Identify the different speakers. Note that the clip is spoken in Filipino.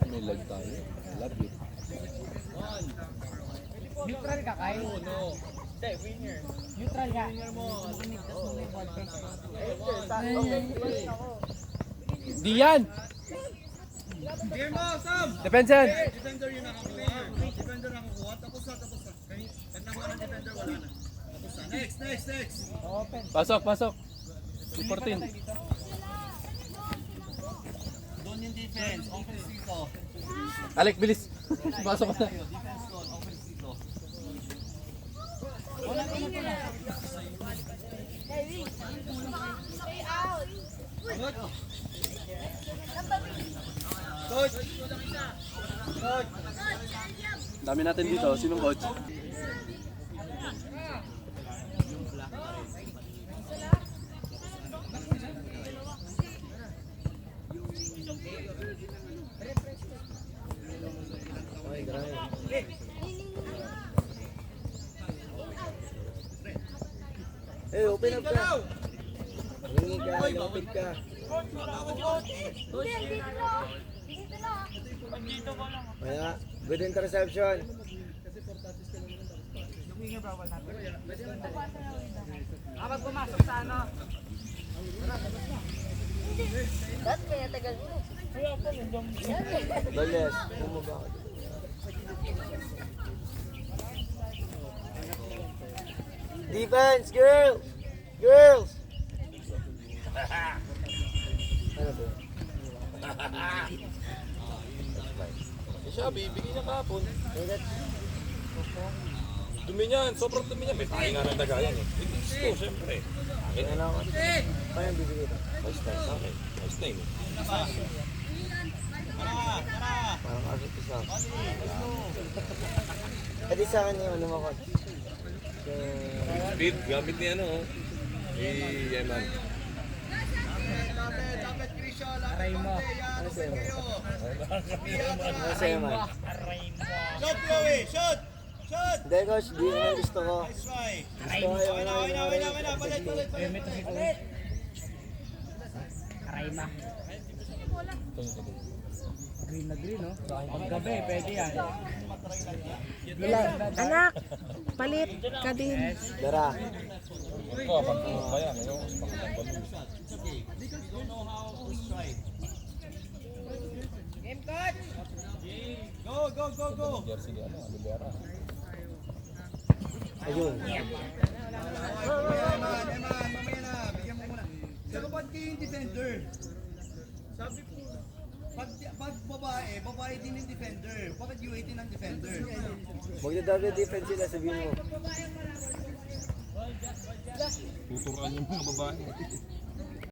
Speaker 1: May lag tayo. Love it.
Speaker 2: Neutral ka, Kai?
Speaker 3: No. Hindi, winner.
Speaker 2: Neutral ka?
Speaker 3: Winner mo.
Speaker 1: Di yan!
Speaker 3: Game mo, Sam!
Speaker 1: Depensa yan!
Speaker 3: Defender yun nakakuha. Defender nakakuha. Tapos na. Pag nakuha ng defender, wala na. Tapos na. Next.
Speaker 2: Open.
Speaker 1: Pasok. 14.
Speaker 3: Doon yung defense. Offense dito.
Speaker 1: Alec, bilis! Pasok ka na.
Speaker 3: Defense doon. Offense dito.
Speaker 4: Stay out.
Speaker 3: Good. Coach. Coach.
Speaker 1: Dami natin dito. Sinong coach?
Speaker 5: Eh, open up ka. Hingi ka, open ka. Kaya, good interception.
Speaker 2: Kapag pumasok sa ano?
Speaker 4: Ba't kaya tagal mo?
Speaker 5: Doles, bumaba ka. Defense, girls! Girls! Ano ba?
Speaker 1: Siya, bibigyan niya kahapon.
Speaker 5: Eh, that's...
Speaker 1: Dumi niyan, sobrang dumi niyan. May tayo nga ng dagayan eh. Gusto, siyempre.
Speaker 5: Ano ako? Paano bibigay ito?
Speaker 1: Nice na sa akin. Nice na yun.
Speaker 5: Parang asot isa. Edi sa akin yung ano mo, coach.
Speaker 1: Speed, gamit ni ano. Ni Yeman.
Speaker 3: Dapat Krisha.
Speaker 2: Aray mo.
Speaker 5: Ano sa'yo, man? Ano sa'yo, man?
Speaker 3: Shot, Chloe. Shot.
Speaker 5: Hindi, coach. Di naman gusto ko.
Speaker 3: Nice try.
Speaker 5: Gusto ko yung ano yung
Speaker 3: Wala. Palit.
Speaker 2: Permit si Coach. Arayma. Green na green, no? Paggabi, pwede yan.
Speaker 4: Anak, palit ka din.
Speaker 5: Dara.
Speaker 1: Ito, pag kaya, ngayon,
Speaker 2: Game, Coach!
Speaker 3: Go.
Speaker 1: jersey ni ano, Libera.
Speaker 5: Ayun.
Speaker 3: Eman, mamaya na. Bigyan mo muna. Pero ba't kayo yung defender? Sabi ko, pag babae din yung defender. Bakit U18 ang defender?
Speaker 5: Magda-double defense sila, sabihin mo.
Speaker 1: Tuturuan yung mga babae.